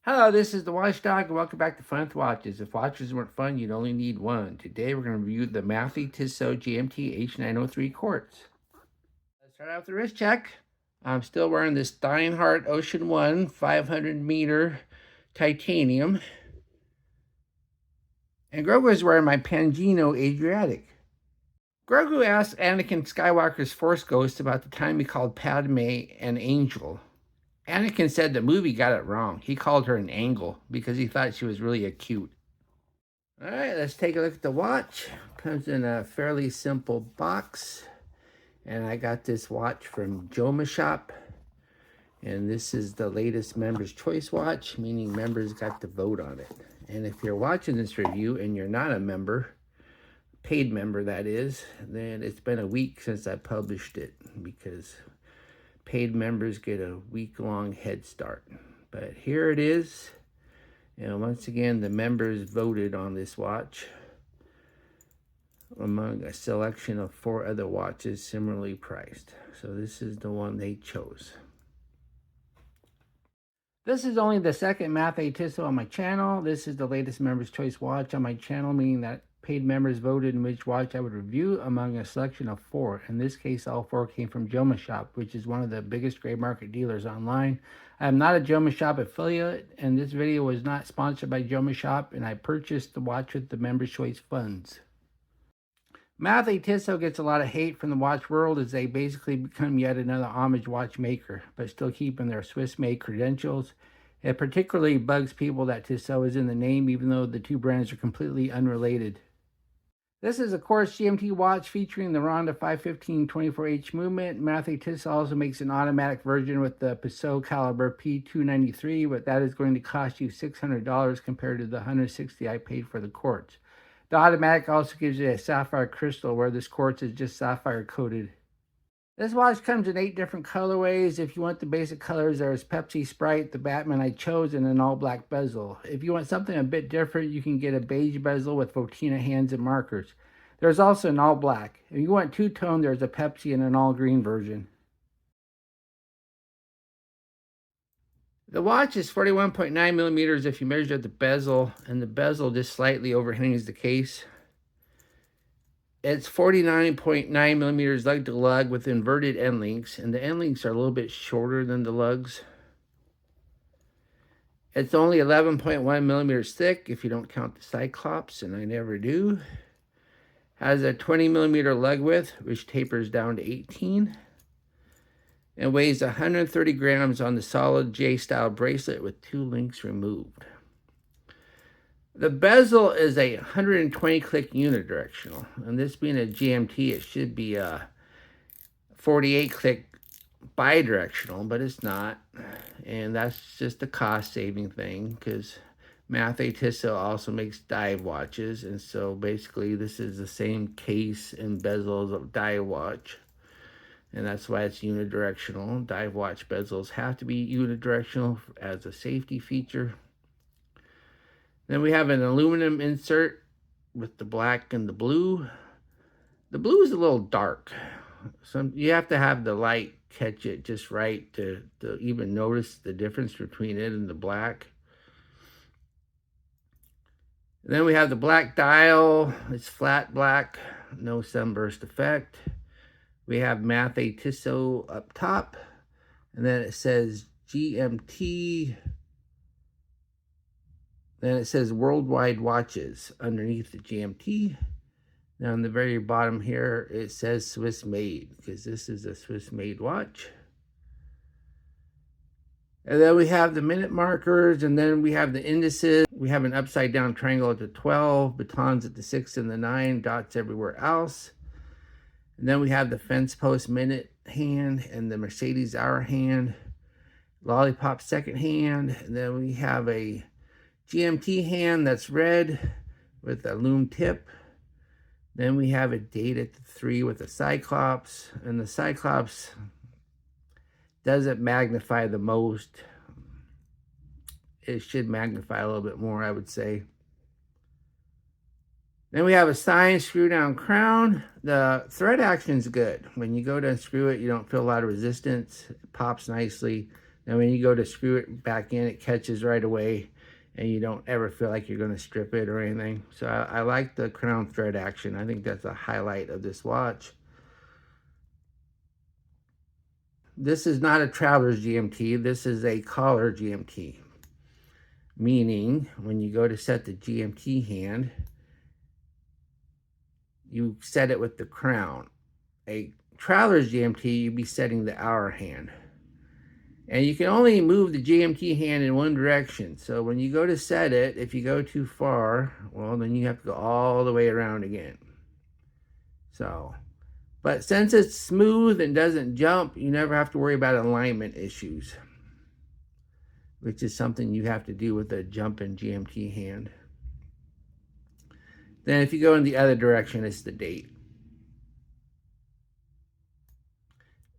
Hello, this is the Watchdog, and welcome back to Fun with Watches. If watches weren't fun, you'd only need one. Today we're going to review the Mathey Tissot GMT H903 Quartz. Let's start out with the wrist check. I'm still wearing this Steinhardt Ocean 1 500-meter titanium. And Grogu is wearing my Pangino Adriatic. Grogu asked Anakin Skywalker's Force Ghost about the time he called Padme an angel. Anakin said the movie got it wrong. He called her an angle because he thought she was really cute. All right, let's take a look at the watch. Comes in a fairly simple box. And I got this watch from Joma Shop. And this is the latest Members' Choice watch, meaning members got to vote on it. And if you're watching this review and you're not a member, paid member that is, then it's been a week since I published it because paid members get a week-long head start. But here it is. And once again, the members voted on this watch among a selection of 4 other watches similarly priced. So this is the one they chose. This is only the second Mathey Tissot on my channel. This is the latest Members' Choice watch on my channel, meaning that paid members voted in which watch I would review among a selection of 4. In this case, all 4 came from Joma Shop, which is one of the biggest gray market dealers online. I am not a Joma Shop affiliate, and this video was not sponsored by Joma Shop, and I purchased the watch with the Members' Choice funds. Mathey Tissot gets a lot of hate from the watch world as they basically become yet another homage watchmaker, but still keeping their Swiss-made credentials. It particularly bugs people that Tissot is in the name, even though the 2 brands are completely unrelated. This is a Quartz GMT watch featuring the Ronda 515 24H movement. Mathey Tissot also makes an automatic version with the Tissot caliber P293, but that is going to cost you $600 compared to the $160 I paid for the Quartz. The automatic also gives you a sapphire crystal, where this Quartz is just sapphire coated. This watch comes in 8 different colorways. If you want the basic colors, there's Pepsi Sprite, the Batman I chose, and an all-black bezel. If you want something a bit different, you can get a beige bezel with Votina hands and markers. There's also an all-black. If you want two-tone, there's a Pepsi and an all-green version. The watch is 41.9 millimeters if you measure the bezel, and the bezel just slightly overhangs the case. It's 49.9 millimeters lug to lug with inverted end links, and the end links are a little bit shorter than the lugs. It's only 11.1 millimeters thick if you don't count the Cyclops, and I never do. Has a 20 millimeter lug width, which tapers down to 18. And weighs 130 grams on the solid J-style bracelet with 2 links removed. The bezel is a 120 click unidirectional, and this being a GMT, it should be a 48 click bidirectional, but it's not. And that's just a cost saving thing because Mathey Tissot also makes dive watches, and so basically this is the same case and bezels of dive watch. And that's why it's unidirectional. Dive watch bezels have to be unidirectional as a safety feature. Then we have an aluminum insert with the black and the blue. The blue is a little dark. You have to have the light catch it just right to even notice the difference between it and the black. And then we have the black dial. It's flat black, no sunburst effect. We have Mathey Tissot up top, and then it says GMT. Then it says Worldwide Watches underneath the GMT. Now on the very bottom here, it says Swiss made, because this is a Swiss made watch. And then we have the minute markers, and then we have the indices. We have an upside down triangle at the 12, batons at the 6 and the 9, dots everywhere else. And then we have the fence post minute hand and the Mercedes hour hand, lollipop second hand. And then we have a GMT hand that's red with a loom tip. Then we have a date at the 3 with a Cyclops. And the Cyclops doesn't magnify the most. It should magnify a little bit more, I would say. Then we have a signed screw down crown. The thread action is good. When you go to unscrew it, you don't feel a lot of resistance. It pops nicely. And when you go to screw it back in, it catches right away, and you don't ever feel like you're going to strip it or anything. So I like the crown thread action. I think that's a highlight of this watch. This is not a traveler's GMT. This is a collar GMT. Meaning, when you go to set the GMT hand, you set it with the crown. A traveler's GMT, you'd be setting the hour hand. And you can only move the GMT hand in one direction. So when you go to set it, if you go too far, well, then you have to go all the way around again. So, but since it's smooth and doesn't jump, you never have to worry about alignment issues, which is something you have to do with a jumping GMT hand. Then if you go in the other direction, it's the date.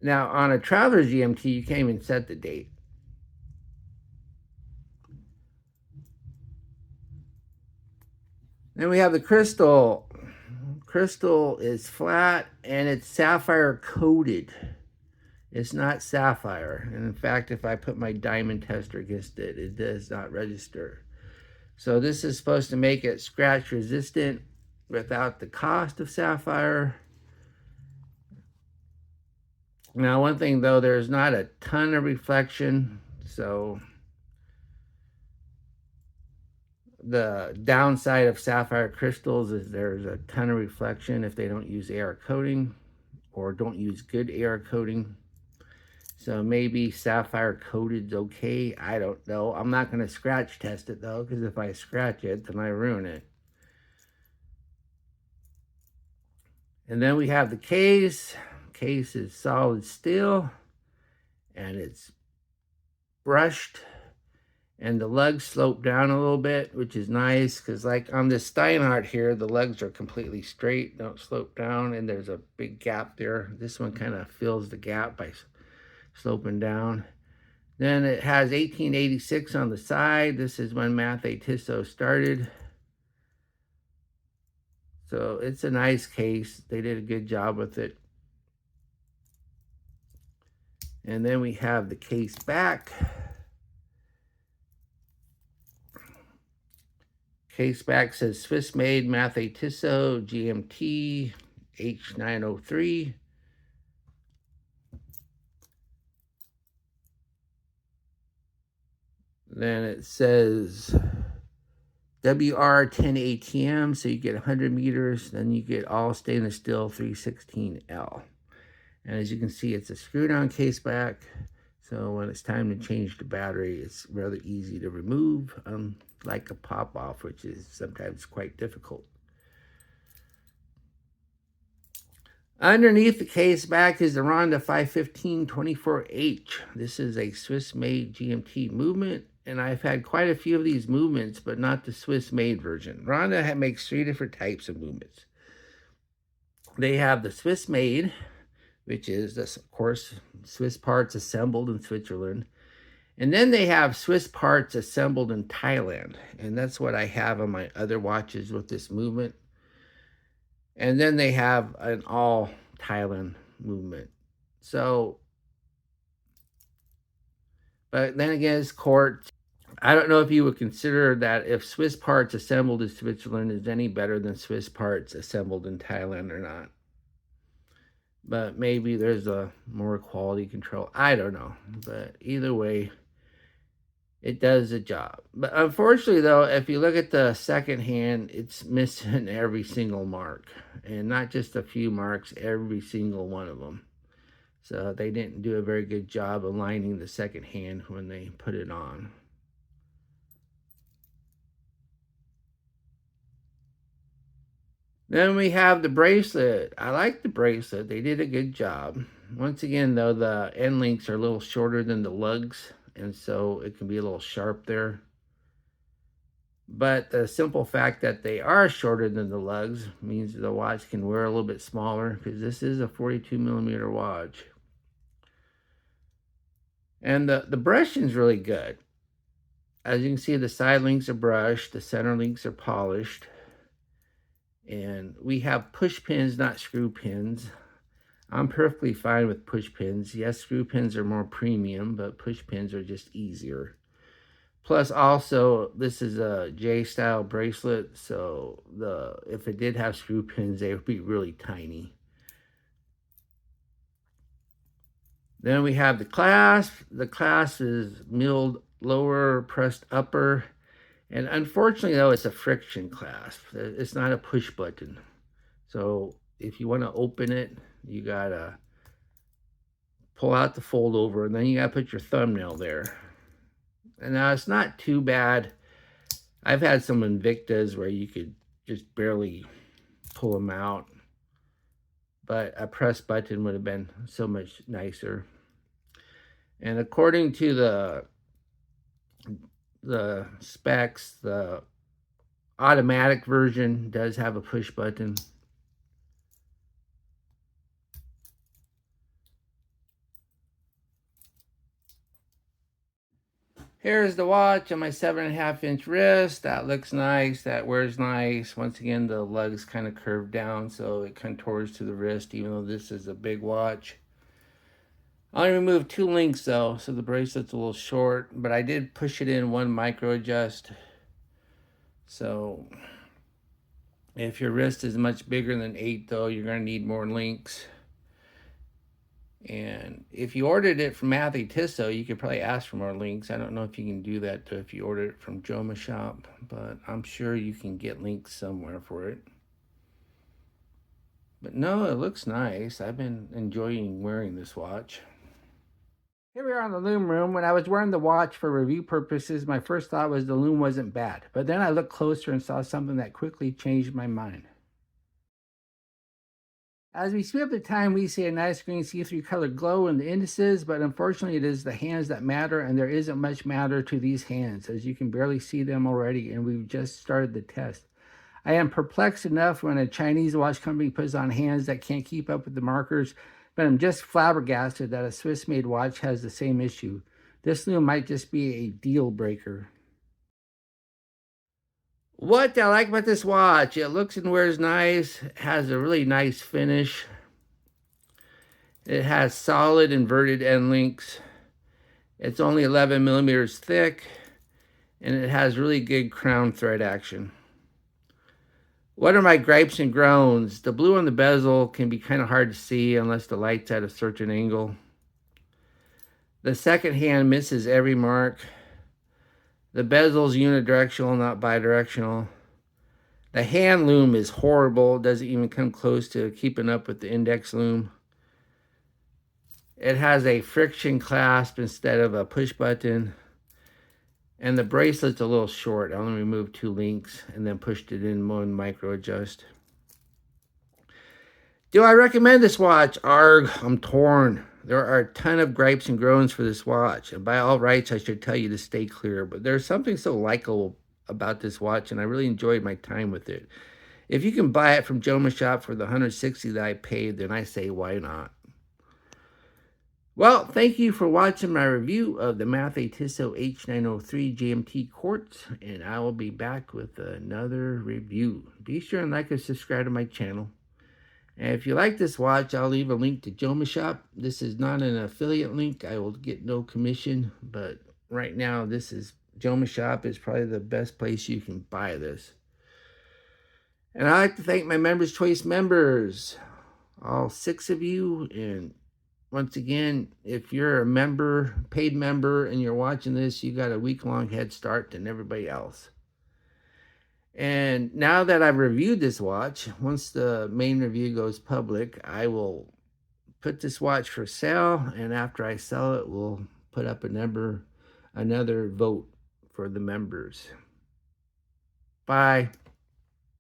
Now, on a traveler's GMT, you can't even set the date. Then we have the crystal. Crystal is flat and it's sapphire coated. It's not sapphire. And in fact, if I put my diamond tester against it, it does not register. So this is supposed to make it scratch resistant without the cost of sapphire. Now, one thing though, there's not a ton of reflection. So the downside of sapphire crystals is there's a ton of reflection if they don't use AR coating or don't use good AR coating. So maybe sapphire coated's okay. I don't know. I'm not going to scratch test it though, because if I scratch it, then I ruin it. And then we have the case. Case is solid steel and it's brushed, and the lugs slope down a little bit, which is nice because like on this Steinhardt here, the lugs are completely straight, don't slope down, and there's a big gap there. This one kind of fills the gap by sloping down. Then it has 1886 on the side. This is when Mathey Tissot started. So it's a nice case. They did a good job with it. And then we have the case back. Case back says Swiss made Mathey Tissot GMT H903. Then it says WR10 ATM, so you get 100 meters. Then you get all stainless steel 316L. And as you can see, it's a screw-down case back. So when it's time to change the battery, it's rather easy to remove, like a pop-off, which is sometimes quite difficult. Underneath the case back is the Ronda 515-24H. This is a Swiss-made GMT movement, and I've had quite a few of these movements, but not the Swiss-made version. Ronda makes 3 different types of movements. They have the Swiss-made, which is, of course, Swiss parts assembled in Switzerland. And then they have Swiss parts assembled in Thailand. And that's what I have on my other watches with this movement. And then they have an all Thailand movement. So, but then again, it's Quartz. I don't know if you would consider that if Swiss parts assembled in Switzerland is any better than Swiss parts assembled in Thailand or not. But maybe there's a more quality control. I don't know. But either way, it does the job. But unfortunately, though, if you look at the second hand, it's missing every single mark. And not just a few marks, every single one of them. So they didn't do a very good job aligning the second hand when they put it on. Then we have the bracelet. I like the bracelet. They did a good job. Once again, though, the end links are a little shorter than the lugs, and so it can be a little sharp there. But the simple fact that they are shorter than the lugs means the watch can wear a little bit smaller, because this is a 42mm watch. And the brushing is really good. As you can see, the side links are brushed, the center links are polished. And we have push pins, not screw pins. I'm perfectly fine with push pins. Yes, screw pins are more premium, but push pins are just easier. Plus, also, this is a J-style bracelet, so if it did have screw pins, they would be really tiny. Then we have the clasp. The clasp is milled lower, pressed upper. And unfortunately, though, it's a friction clasp. It's not a push button. So if you want to open it, you got to pull out the fold over, and then you got to put your thumbnail there. And now it's not too bad. I've had some Invictas where you could just barely pull them out, but a press button would have been so much nicer. And according to the specs, the automatic version does have a push button. Here's the watch on my 7.5-inch wrist. That looks nice. That wears nice. Once again, the lug's kind of curved down, so it contours to the wrist, even though this is a big watch. I only removed 2 links, though, so the bracelet's a little short, but I did push it in 1 micro adjust. So if your wrist is much bigger than 8, though, you're going to need more links. And if you ordered it from Mathey Tissot, you could probably ask for more links. I don't know if you can do that if you order it from Joma Shop, but I'm sure you can get links somewhere for it. But no, it looks nice. I've been enjoying wearing this watch. Here we are in the loom room. When I was wearing the watch for review purposes, my first thought was the loom wasn't bad. But then I looked closer and saw something that quickly changed my mind. As we speed up the time, we see a nice green see-through color glow in the indices, but unfortunately it is the hands that matter, and there isn't much matter to these hands, as you can barely see them already, and we've just started the test. I am perplexed enough when a Chinese watch company puts on hands that can't keep up with the markers, but I'm just flabbergasted that a Swiss-made watch has the same issue. This loom might just be a deal breaker. What I like about this watch, it looks and wears nice, has a really nice finish. It has solid inverted end links. It's only 11 millimeters thick, and it has really good crown thread action. What are my gripes and groans? The blue on the bezel can be kind of hard to see unless the light's at a certain angle. The second hand misses every mark. The bezel's unidirectional, not bidirectional. The hand loom is horrible. It doesn't even come close to keeping up with the index loom. It has a friction clasp instead of a push button. And the bracelet's a little short. I only removed 2 links and then pushed it in 1 micro adjust. Do I recommend this watch? Arg, I'm torn. There are a ton of gripes and groans for this watch, and by all rights, I should tell you to stay clear, but there's something so likable about this watch, and I really enjoyed my time with it. If you can buy it from Joma Shop for the $160 that I paid, then I say why not? Well, thank you for watching my review of the Mathey Tissot H903 GMT Quartz, and I will be back with another review. Be sure and like and subscribe to my channel. And if you like this watch, I'll leave a link to Joma Shop. This is not an affiliate link. I will get no commission, but right now, Joma Shop is probably the best place you can buy this. And I'd like to thank my Members Choice members, all 6 of you. And once again, if you're a member, paid member, and you're watching this, you got a week-long head start than everybody else. And now that I've reviewed this watch, once the main review goes public, I will put this watch for sale, and after I sell it, we'll put up another vote for the members. Bye.